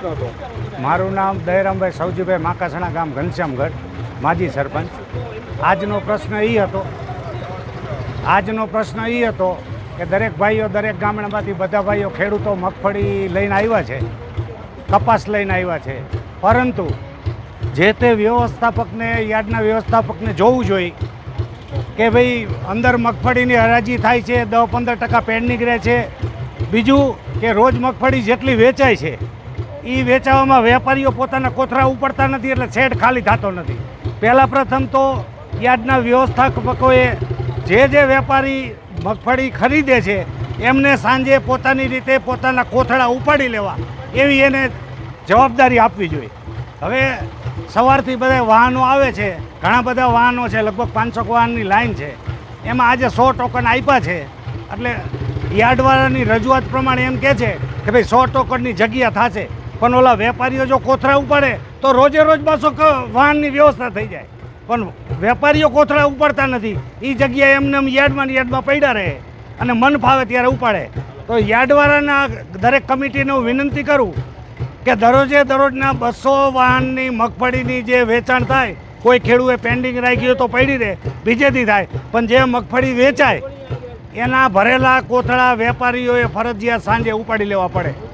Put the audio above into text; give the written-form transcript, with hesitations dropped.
પ્રશ્ન હતો? મારું નામ દયરામભાઈ સૌજીભાઈ માકાસણા, ગામ ઘનશ્યામગઢ, માજી સરપંચ. આજનો પ્રશ્ન એ હતો કે દરેક ભાઈઓ, દરેક ગામડામાંથી બધા ભાઈઓ ખેડૂતો મગફળી લઈને આવ્યા છે, કપાસ લઈને આવ્યા છે, પરંતુ જે તે વ્યવસ્થાપકને, યાર્ડના વ્યવસ્થાપકને જોવું જોઈએ કે ભાઈ અંદર મગફળીની હરાજી થાય છે, 10-15% પેન્ડિંગ રહે છે. બીજું કે રોજ મગફળી જેટલી વેચાય છે એ વેચાવામાં વેપારીઓ પોતાના કોથળા ઉપાડતા નથી, એટલે શેડ ખાલી થતો નથી. પહેલાં પ્રથમ તો યાર્ડના વ્યવસ્થાપકોએ જે વેપારી મગફળી ખરીદે છે એમને સાંજે પોતાની રીતે પોતાના કોથળા ઉપાડી લેવા એવી એને જવાબદારી આપવી જોઈએ. હવે સવારથી બધા વાહનો આવે છે, ઘણા બધા વાહનો છે, લગભગ 500 વાહનની લાઈન છે. એમાં આજે 100 ટોકન આપ્યા છે, એટલે યાર્ડવાળાની રજૂઆત પ્રમાણે એમ કહે છે કે ભાઈ 100 ટોકનની જગ્યા થશે, પણ ઓલા વેપારીઓ જો કોથળા ઉપાડે તો રોજે રોજ 200 વાહનની વ્યવસ્થા થઈ જાય. પણ વેપારીઓ કોથળા ઉપાડતા નથી, એ જગ્યાએ એમને યાર્ડમાં પડ્યા રહે અને મન ફાવે ત્યારે ઉપાડે. તો યાર્ડવાળાના દરેક કમિટીને હું વિનંતી કરું કે દરરોજના 200 વાહનની મગફળીની જે વેચાણ થાય, કોઈ ખેડૂએ પેન્ડિંગ રાખી હોય તો પડી રહે, બીજેથી થાય, પણ જે મગફળી વેચાય એના ભરેલા કોથળા વેપારીઓએ ફરજિયાત સાંજે ઉપાડી લેવા પડે.